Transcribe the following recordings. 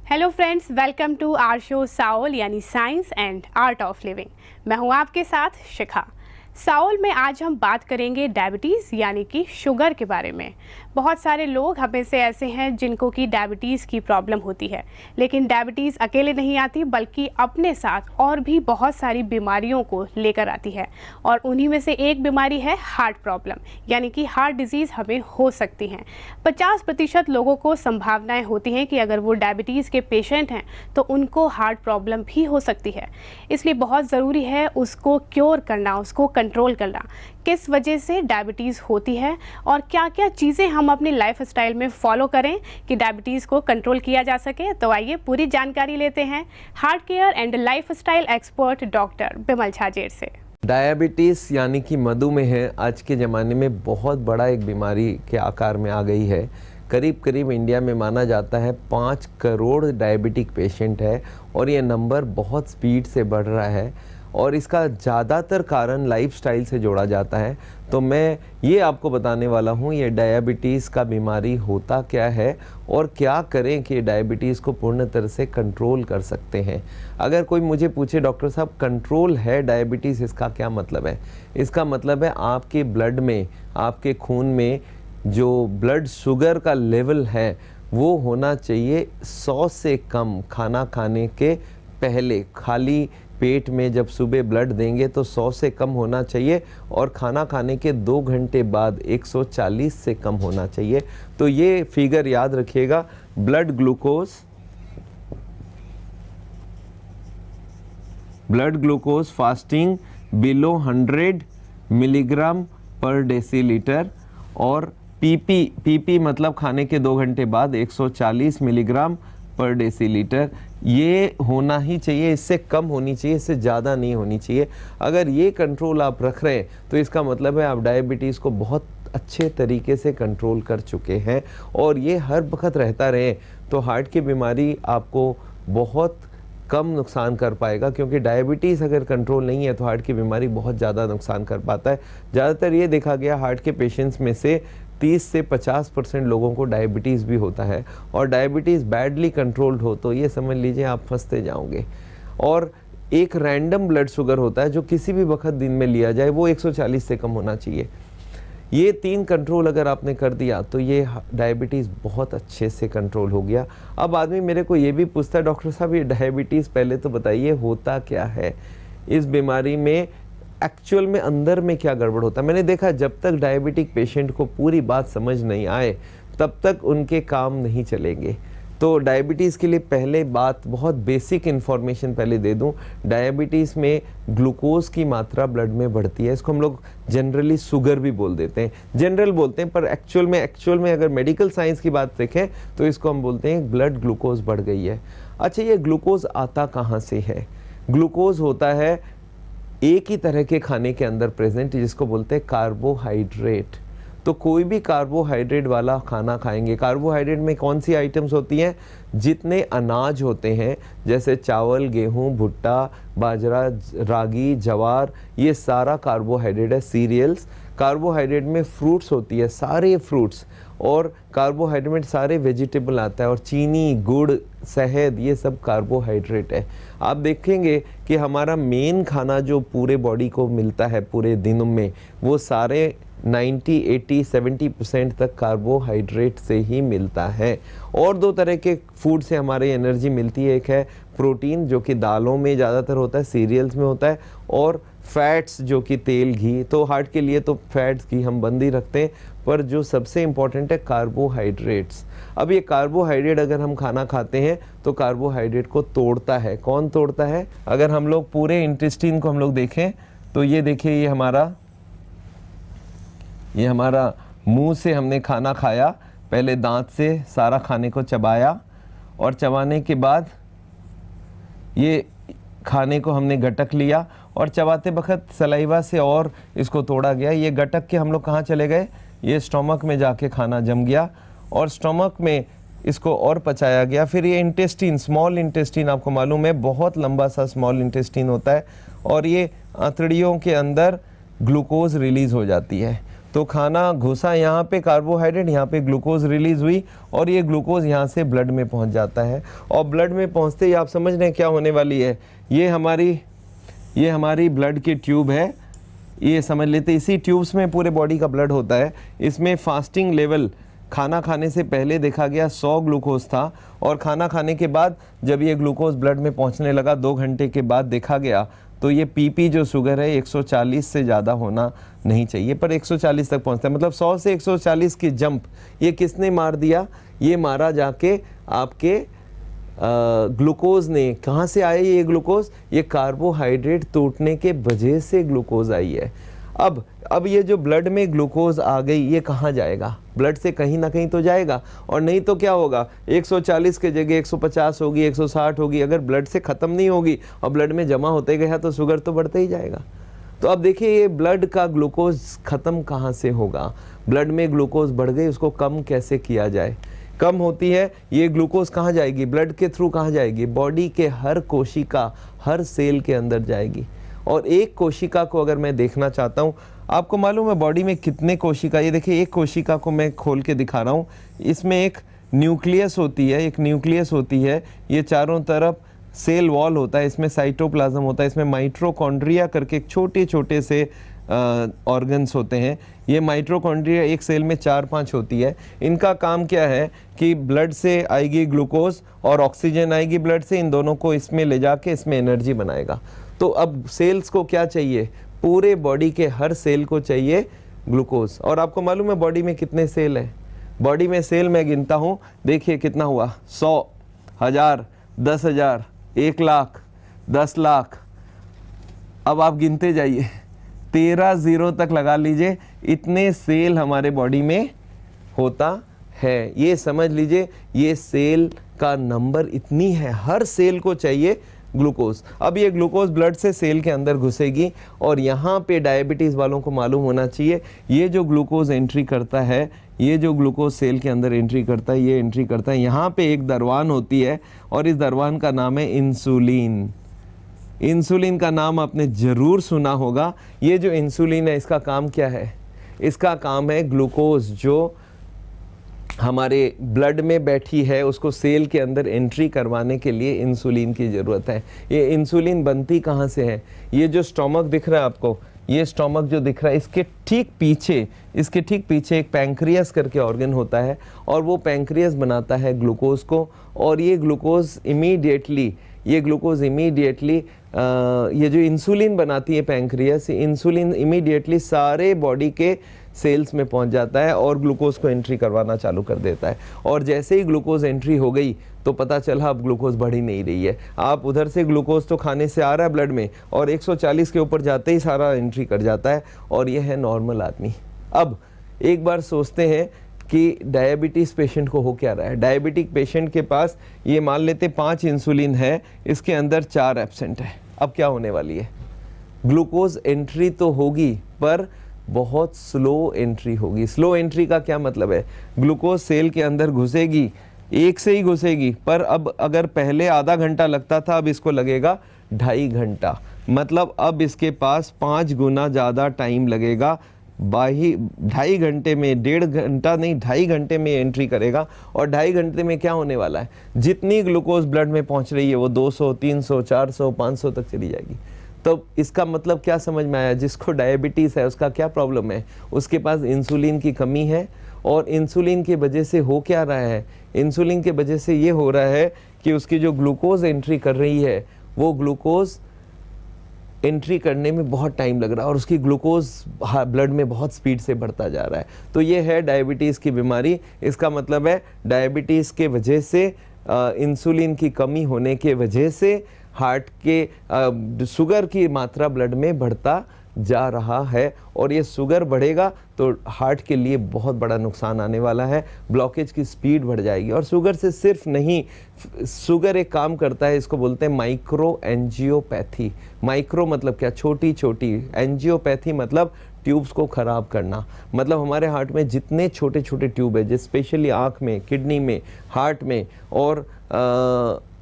Hello friends, welcome to our show SAAOL यानी science and art of living. मैं हूं आपके साथ शिखा। साओल में आज हम बात करेंगे डायबिटीज़ यानी कि शुगर के बारे में। बहुत सारे लोग हमें से ऐसे हैं जिनको कि डायबिटीज़ की प्रॉब्लम होती है, लेकिन डायबिटीज़ अकेले नहीं आती बल्कि अपने साथ और भी बहुत सारी बीमारियों को लेकर आती है। और उन्हीं में से एक बीमारी है हार्ट प्रॉब्लम, यानी कि हार्ट डिजीज़ हमें हो सकती हैं। 50% लोगों को संभावनाएं होती हैं कि अगर वो डायबिटीज़ के पेशेंट हैं तो उनको हार्ट प्रॉब्लम भी हो सकती है। इसलिए बहुत ज़रूरी है उसको क्योर करना, उसको कंट्रोल करना। किस वजह से डायबिटीज़ होती है और क्या क्या चीज़ें हम अपनी लाइफस्टाइल में फॉलो करें कि डायबिटीज़ को कंट्रोल किया जा सके। तो आइए पूरी जानकारी लेते हैं heart care and lifestyle expert doctor Bimal Jhajer से। डायबिटीज़ यानी कि मधुमेह आज के ज़माने में बहुत बड़ा एक बीमारी के आकार में आ गई है। करीब करीब इंडिया में माना जाता है 5 करोड़ डायबिटिक पेशेंट है और ये नंबर बहुत स्पीड से बढ़ रहा है और इसका ज़्यादातर कारण लाइफस्टाइल से जोड़ा जाता है। तो मैं ये आपको बताने वाला हूँ ये डायबिटीज़ का बीमारी होता क्या है और क्या करें कि डायबिटीज़ को पूर्ण तरह से कंट्रोल कर सकते हैं। अगर कोई मुझे पूछे डॉक्टर साहब कंट्रोल है डायबिटीज़, इसका क्या मतलब है? इसका मतलब है आपके ब्लड में, आपके खून में जो ब्लड शुगर का लेवल है वो होना चाहिए 100 से कम। खाना खाने के पहले खाली पेट में जब सुबह ब्लड देंगे तो 100 से कम होना चाहिए और खाना खाने के 2 घंटे बाद 140 से कम होना चाहिए। तो ये फिगर याद रखिएगा। Blood glucose fasting below 100 milligram पर डेसीलीटर और पीपी मतलब खाने के 2 घंटे बाद 140 मिलीग्राम पर डेसीलीटर, ये होना ही चाहिए। इससे कम होनी चाहिए, इससे ज़्यादा नहीं होनी चाहिए। अगर ये कंट्रोल आप रख रहे हैं तो इसका मतलब है आप डायबिटीज़ को बहुत अच्छे तरीके से कंट्रोल कर चुके हैं और ये हर वक्त रहता रहे तो हार्ट की बीमारी आपको बहुत कम नुकसान कर पाएगा, क्योंकि डायबिटीज़ अगर कंट्रोल नहीं है तो हार्ट की बीमारी बहुत ज़्यादा नुकसान कर पाता है। ज़्यादातर ये देखा गया हार्ट के पेशेंट्स में से 30 से 50% लोगों को डायबिटीज़ भी होता है और डायबिटीज़ बैडली कंट्रोल्ड हो तो ये समझ लीजिए आप फंसते जाओगे। और एक रैंडम ब्लड शुगर होता है जो किसी भी वक्त दिन में लिया जाए, वो 140 से कम होना चाहिए। ये 3 कंट्रोल अगर आपने कर दिया तो ये डायबिटीज़ बहुत अच्छे से कंट्रोल हो गया। अब आदमी मेरे को ये भी पूछता है डॉक्टर साहब ये डायबिटीज़ पहले तो बताइए होता क्या है, इस बीमारी में एक्चुअल में अंदर में क्या गड़बड़ होता है। मैंने देखा जब तक डायबिटिक पेशेंट को पूरी बात समझ नहीं आए तब तक उनके काम नहीं चलेंगे। तो डायबिटीज़ के लिए पहले बात बहुत बेसिक इन्फॉर्मेशन पहले दे दूं। डायबिटीज़ में ग्लूकोज की मात्रा ब्लड में बढ़ती है। इसको हम लोग जनरली शुगर भी बोल देते हैं, जनरल बोलते हैं, पर एक्चुअल में अगर मेडिकल साइंस की बात देखें तो इसको हम बोलते हैं ब्लड ग्लूकोज बढ़ गई है। अच्छा, ये ग्लूकोज आता कहाँ से है? ग्लूकोज होता है एक ही तरह के खाने के अंदर प्रेजेंट, जिसको बोलते हैं कार्बोहाइड्रेट। तो कोई भी कार्बोहाइड्रेट वाला खाना खाएंगे, कार्बोहाइड्रेट में कौन सी आइटम्स होती हैं? जितने अनाज होते हैं जैसे चावल, गेहूं, भुट्टा, बाजरा, रागी, ज्वार, ये सारा कार्बोहाइड्रेट है। सीरियल्स, कार्बोहाइड्रेट में फ्रूट्स होती है, सारे फ्रूट्स, और कार्बोहाइड्रेट में सारे वेजिटेबल आता है, और चीनी, गुड़, शहद, ये सब कार्बोहाइड्रेट है। आप देखेंगे कि हमारा मेन खाना जो पूरे बॉडी को मिलता है पूरे दिनों में, वो सारे 90, 80, 70% तक कार्बोहाइड्रेट से ही मिलता है। और 2 तरह के फूड से हमारे एनर्जी मिलती है। एक है प्रोटीन जो कि दालों में ज़्यादातर होता है, सीरियल्स में होता है, और फैट्स जो कि तेल, घी। तो हार्ट के लिए तो फैट्स, घी हम बंद ही रखते हैं, पर जो सबसे इम्पॉर्टेंट है कार्बोहाइड्रेट्स। अब ये कार्बोहाइड्रेट अगर हम खाना खाते हैं तो कार्बोहाइड्रेट को तोड़ता है। कौन तोड़ता है? अगर हम लोग पूरे इंटेस्टाइन को हम लोग देखें तो ये देखिए, ये हमारा मुंह से हमने खाना खाया, पहले दांत से सारा खाने को चबाया और चबाने के बाद ये खाने को हमने गटक लिया और चबाते वक्त सलाइवा से और इसको तोड़ा गया। ये गटक के हम लोग कहाँ चले गए? ये स्टोमक में जाके खाना जम गया और स्टोमक में इसको और पचाया गया। फिर ये इंटेस्टीन, स्मॉल इंटेस्टीन, आपको मालूम है बहुत लंबा सा स्मॉल इंटेस्टीन होता है, और ये आंतड़ियों के अंदर ग्लूकोज रिलीज हो जाती है। तो खाना घुसा यहाँ पे कार्बोहाइड्रेट, यहाँ पे ग्लूकोज रिलीज हुई और ये ग्लूकोज यहाँ से ब्लड में पहुँच जाता है। और ब्लड में पहुँचते ही आप समझ रहे हैं क्या होने वाली है। ये हमारी ब्लड की ट्यूब है, ये समझ लेते, इसी ट्यूब्स में पूरे बॉडी का ब्लड होता है। इसमें फास्टिंग लेवल खाना खाने से पहले देखा गया 100 ग्लूकोज था, और खाना खाने के बाद जब ये ग्लूकोज ब्लड में पहुंचने लगा 2 घंटे के बाद देखा गया तो ये पीपी जो शुगर है 140 से ज़्यादा होना नहीं चाहिए, पर 140 तक पहुंचता है। मतलब 100 से 140 की जंप ये किसने मार दिया? ये मारा जाके आपके ग्लूकोज ने। कहाँ से आए ये ग्लूकोज? ये कार्बोहाइड्रेट टूटने के वजह से ग्लूकोज आई है। अब ये जो ब्लड में ग्लूकोज आ गई, ये कहाँ जाएगा? ब्लड से कहीं ना कहीं तो जाएगा, और नहीं तो क्या होगा? 140 के जगह 150 होगी, 160 होगी। अगर ब्लड से ख़त्म नहीं होगी और ब्लड में जमा होते गया तो शुगर तो बढ़ता ही जाएगा। तो अब देखिए ये ब्लड का ग्लूकोज ख़त्म कहाँ से होगा? ब्लड में ग्लूकोज बढ़ गई, उसको कम कैसे किया जाए? कम होती है ये ग्लूकोज कहाँ जाएगी? ब्लड के थ्रू कहाँ जाएगी? बॉडी के हर कोशिका, हर सेल के अंदर जाएगी। और एक कोशिका को अगर मैं देखना चाहता हूँ, आपको मालूम है बॉडी में कितने कोशिका? ये देखिए एक कोशिका को मैं खोल के दिखा रहा हूँ। इसमें एक न्यूक्लियस होती है, ये चारों तरफ सेल वॉल होता है, इसमें साइटोप्लाज्म होता है, इसमें माइटोकॉन्ड्रिया करके एक छोटे छोटे से ऑर्गन्स होते हैं। ये माइटोकॉन्ड्रिया एक सेल में 4-5 होती है। इनका काम क्या है कि ब्लड से आएगी ग्लूकोज और ऑक्सीजन आएगी ब्लड से, इन दोनों को इसमें ले जाके इसमें एनर्जी बनाएगा। तो अब सेल्स को क्या चाहिए? पूरे बॉडी के हर सेल को चाहिए ग्लूकोज। और आपको मालूम है बॉडी में कितने सेल हैं? बॉडी में सेल मैं गिनता हूँ, देखिए कितना हुआ, 100, 1000, 10,000, 1 लाख, 10 लाख। अब आप गिनते जाइए, 13 जीरो तक लगा लीजिए, इतने सेल हमारे बॉडी में होता है। ये समझ लीजिए ये सेल का नंबर इतनी है, हर सेल को चाहिए ग्लूकोज। अब ये ग्लूकोज ब्लड से सेल के अंदर घुसेगी, और यहाँ पे डायबिटीज़ वालों को मालूम होना चाहिए, ये जो ग्लूकोज एंट्री करता है, ये जो ग्लूकोज सेल के अंदर एंट्री करता है, ये एंट्री करता है, यहाँ पे एक दरवान होती है, और इस दरवान का नाम है इंसुलिन। इंसुलिन का नाम आपने ज़रूर सुना होगा। ये जो इंसुलिन है, इसका काम क्या है? इसका काम है ग्लूकोज जो हमारे ब्लड में बैठी है उसको सेल के अंदर एंट्री करवाने के लिए इंसुलिन की ज़रूरत है। ये इंसुलिन बनती कहाँ से है? ये जो स्टोमक दिख रहा है आपको, ये स्टोमक जो दिख रहा है, इसके ठीक पीछे एक पैंक्रियास करके ऑर्गन होता है, और वो पैंक्रियास बनाता है ग्लूकोज को। और ये ग्लूकोज इमीडिएटली ये जो इंसुलिन बनाती है पैंक्रियास, इंसुलिन इमीडिएटली सारे बॉडी के सेल्स में पहुंच जाता है और ग्लूकोज को एंट्री करवाना चालू कर देता है। और जैसे ही ग्लूकोज एंट्री हो गई तो पता चला अब ग्लूकोज बढ़ ही नहीं रही है। आप उधर से ग्लूकोज तो खाने से आ रहा है ब्लड में, और 140 के ऊपर जाते ही सारा एंट्री कर जाता है, और ये है नॉर्मल आदमी। अब एक बार सोचते हैं कि डायबिटीज़ पेशेंट को हो क्या रहा है। डायबिटिक पेशेंट के पास ये मान लेते 5 इंसुलिन है, इसके अंदर 4 एब्सेंट है। अब क्या होने वाली है? ग्लूकोज एंट्री तो होगी पर बहुत स्लो एंट्री होगी। स्लो एंट्री का क्या मतलब है? ग्लूकोज सेल के अंदर घुसेगी, एक से ही घुसेगी, पर अब अगर पहले आधा घंटा लगता था, अब इसको लगेगा 2.5 घंटा। मतलब अब इसके पास 5 गुना ज़्यादा टाइम लगेगा। 2.5 घंटे में, 1.5 घंटा नहीं, 2.5 घंटे में एंट्री करेगा। और 2.5 घंटे में क्या होने वाला है? जितनी ग्लूकोज ब्लड में पहुंच रही है वो 200, 300, 400, 500 तक चली जाएगी। तो इसका मतलब क्या समझ में आया? जिसको डायबिटीज़ है उसका क्या प्रॉब्लम है? उसके पास इंसुलिन की कमी है। और इंसुलिन की वजह से हो क्या रहा है? इंसुलिन की वजह से ये हो रहा है कि उसकी जो ग्लूकोज एंट्री कर रही है, वो ग्लूकोज एंट्री करने में बहुत टाइम लग रहा है, और उसकी ग्लूकोज ब्लड में बहुत स्पीड से बढ़ता जा रहा है। तो ये है डायबिटीज़ की बीमारी। इसका मतलब है डायबिटीज़ के वजह से, इंसुलिन की कमी होने के वजह से हार्ट के शुगर की मात्रा ब्लड में बढ़ता जा रहा है, और ये शुगर बढ़ेगा तो हार्ट के लिए बहुत बड़ा नुकसान आने वाला है। ब्लॉकेज की स्पीड बढ़ जाएगी। और शुगर से सिर्फ नहीं, शुगर एक काम करता है, इसको बोलते हैं माइक्रो एंजियोपैथी। माइक्रो मतलब क्या? छोटी छोटी। एंजियोपैथी मतलब ट्यूब्स को ख़राब करना। मतलब हमारे हार्ट में जितने छोटे छोटे ट्यूब है, जैसे स्पेशली आँख में, किडनी में, हार्ट में और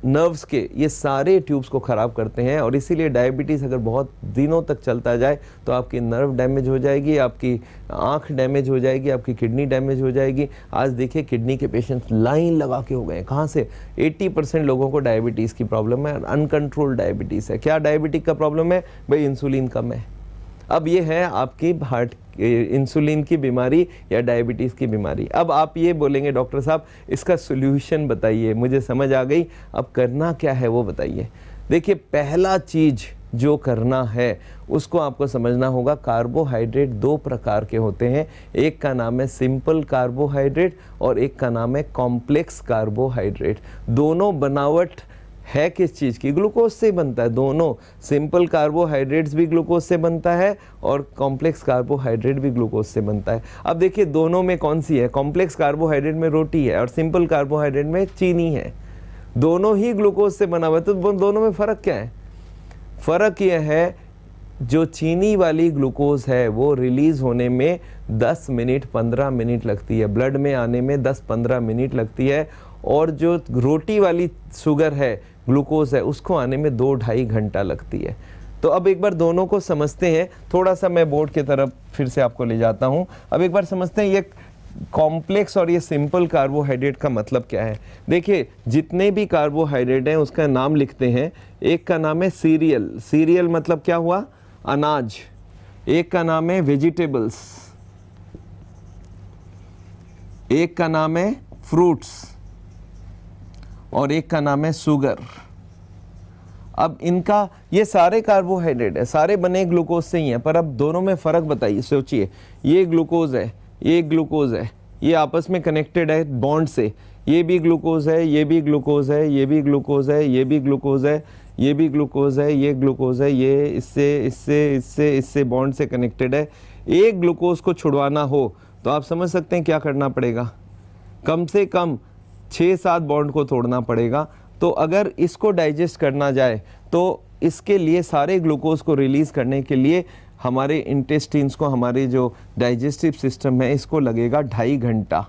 नर्व्स के ये सारे ट्यूब्स को ख़राब करते हैं, और इसीलिए डायबिटीज़ अगर बहुत दिनों तक चलता जाए तो आपकी नर्व डैमेज हो जाएगी, आपकी आँख डैमेज हो जाएगी, आपकी किडनी डैमेज हो जाएगी। आज देखिए किडनी के पेशेंट्स लाइन लगा के हो गए हैं। कहाँ से? 80% लोगों को डायबिटीज़ की प्रॉब्लम है, अनकंट्रोल्ड डायबिटीज़ है। क्या डायबिटिक का प्रॉब्लम है? भाई इंसुलिन कम है। अब ये है आपकी हार्ट इंसुलिन की बीमारी या डायबिटीज़ की बीमारी। अब आप ये बोलेंगे डॉक्टर साहब इसका सोल्यूशन बताइए, मुझे समझ आ गई, अब करना क्या है वो बताइए। देखिए पहला चीज़ जो करना है उसको आपको समझना होगा, कार्बोहाइड्रेट 2 प्रकार के होते हैं। एक का नाम है सिंपल कार्बोहाइड्रेट और एक का नाम है कॉम्प्लेक्स कार्बोहाइड्रेट। दोनों बनावट है किस चीज़ की? ग्लूकोज से बनता है। दोनों सिंपल कार्बोहाइड्रेट्स भी ग्लूकोज से बनता है और कॉम्प्लेक्स कार्बोहाइड्रेट भी ग्लूकोज से बनता है। अब देखिए दोनों में कौन सी है? कॉम्प्लेक्स कार्बोहाइड्रेट में रोटी है और सिंपल कार्बोहाइड्रेट में चीनी है। दोनों ही ग्लूकोज से बना हुआ है, तो दोनों में फ़र्क क्या है? फ़र्क यह है जो चीनी वाली ग्लूकोज है वो रिलीज़ होने में 10 मिनट 15 मिनट लगती है, ब्लड में आने में 10-15 मिनट लगती है, और जो रोटी वाली शुगर है ग्लूकोज है उसको आने में 2-2.5 घंटा लगती है। तो अब एक बार दोनों को समझते हैं। थोड़ा सा मैं बोर्ड की तरफ फिर से आपको ले जाता हूँ। अब एक बार समझते हैं ये कॉम्प्लेक्स और ये सिंपल कार्बोहाइड्रेट का मतलब क्या है। देखिए जितने भी कार्बोहाइड्रेट हैं उसका नाम लिखते हैं। एक का नाम है सीरियल, सीरियल मतलब क्या हुआ? अनाज। एक का नाम है वेजिटेबल्स, एक का नाम है फ्रूट्स और एक का नाम है शुगर। अब इनका ये सारे कार्बोहाइड्रेट है, सारे बने ग्लूकोज से ही हैं, पर अब दोनों में फ़र्क बताइए। सोचिए ये ग्लूकोज है, ये ग्लूकोज है, ये आपस में कनेक्टेड है बॉन्ड से। ये भी ग्लूकोज है, ये भी ग्लूकोज है, ये भी ग्लूकोज है, ये भी ग्लूकोज है, ये भी ग्लूकोज है, ये ग्लूकोज है, ये इससे इससे इससे इससे बॉन्ड से कनेक्टेड है। एक ग्लूकोज को छुड़वाना हो तो आप समझ सकते हैं क्या करना पड़ेगा? कम से कम 6-7 बॉन्ड को तोड़ना पड़ेगा। तो अगर इसको डाइजेस्ट करना जाए तो इसके लिए सारे ग्लूकोज को रिलीज़ करने के लिए हमारे इंटेस्टिन्स को, हमारे जो डाइजेस्टिव सिस्टम है, इसको लगेगा 2.5 घंटा।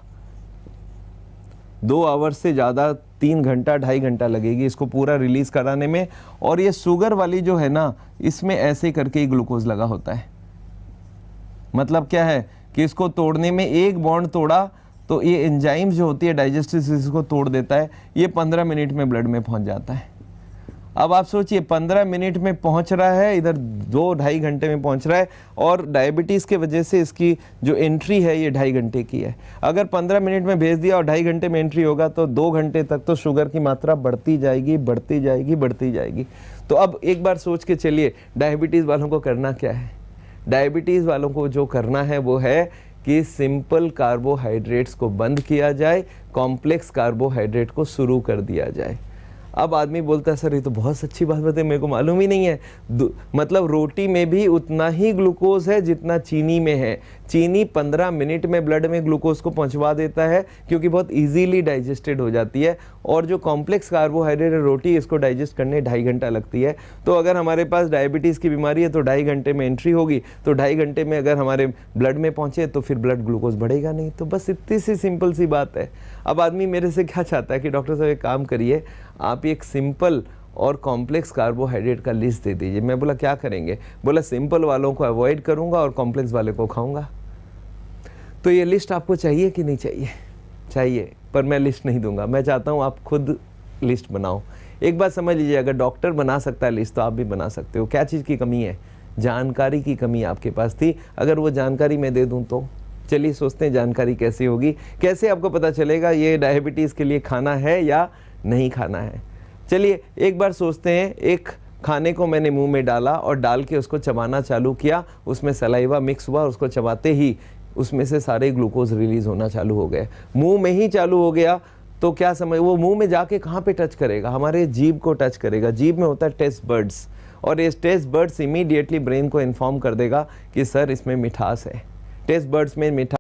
2 आवर से ज़्यादा 3 घंटा 2.5 घंटा लगेगी इसको पूरा रिलीज़ कराने में। और ये शुगर वाली जो है ना, इसमें ऐसे करके ही ग्लूकोज लगा होता है। मतलब क्या है कि इसको तोड़ने में एक बॉन्ड तोड़ा तो ये एंजाइम जो होती है डाइजेस्टिव सिस्टम को तोड़ देता है, ये 15 मिनट में ब्लड में पहुंच जाता है। अब आप सोचिए 15 मिनट में पहुंच रहा है, इधर 2-2.5 घंटे में पहुंच रहा है, और डायबिटीज़ के वजह से इसकी जो एंट्री है ये 2.5 घंटे की है। अगर 15 मिनट में भेज दिया और 2.5 घंटे में एंट्री होगा तो 2 घंटे तक तो शुगर की मात्रा बढ़ती जाएगी, बढ़ती जाएगी, बढ़ती जाएगी। तो अब एक बार सोच के चलिए डायबिटीज़ वालों को करना क्या है? डायबिटीज़ वालों को जो करना है वो है कि सिंपल कार्बोहाइड्रेट्स को बंद किया जाए, कॉम्प्लेक्स कार्बोहाइड्रेट को शुरू कर दिया जाए। अब आदमी बोलता है सर ये तो बहुत अच्छी बात बताई, मेरे को मालूम ही नहीं है। मतलब रोटी में भी उतना ही ग्लूकोज है जितना चीनी में है। चीनी 15 मिनट में ब्लड में ग्लूकोज को पहुंचवा देता है क्योंकि बहुत इजीली डाइजेस्टेड हो जाती है, और जो कॉम्प्लेक्स कार्बोहाइड्रेट है रोटी, इसको डाइजेस्ट करने 2.5 घंटा लगती है। तो अगर हमारे पास डायबिटीज़ की बीमारी है तो 2.5 घंटे में एंट्री होगी, तो 2.5 घंटे में अगर हमारे ब्लड में पहुँचे तो फिर ब्लड ग्लूकोज बढ़ेगा नहीं। तो बस इतनी सी सिंपल सी बात है। अब आदमी मेरे से क्या चाहता है कि डॉक्टर साहब एक काम करिए, आप एक सिंपल और कॉम्प्लेक्स कार्बोहाइड्रेट का लिस्ट दे दीजिए। मैं बोला क्या करेंगे? बोला सिंपल वालों को अवॉइड करूंगा और कॉम्प्लेक्स वाले को खाऊंगा। तो ये लिस्ट आपको चाहिए कि नहीं चाहिए? चाहिए, पर मैं लिस्ट नहीं दूंगा। मैं चाहता हूँ आप खुद लिस्ट बनाओ। एक बात समझ लीजिए, अगर डॉक्टर बना सकता है लिस्ट तो आप भी बना सकते हो। क्या चीज़ की कमी है? जानकारी की कमी आपके पास थी। अगर वो जानकारी मैं दे दूँ तो चलिए सोचते हैं जानकारी कैसे होगी। कैसे आपको पता चलेगा ये डायबिटीज़ के लिए खाना है या नहीं खाना है? चलिए एक बार सोचते हैं, एक खाने को मैंने मुंह में डाला और डाल के उसको चबाना चालू किया, उसमें सलाइवा मिक्स हुआ, उसको चबाते ही उसमें से सारे ग्लूकोज रिलीज होना चालू हो गए। मुंह में ही चालू हो गया तो क्या समझ, वो मुंह में जाके कहाँ पे टच करेगा? हमारे जीभ को टच करेगा। जीभ में होता है टेस्ट बर्ड्स, और ये टेस्ट बर्ड्स इमीडिएटली ब्रेन को इन्फॉर्म कर देगा कि सर इसमें मिठास है। टेस्ट बर्ड्स में मिठास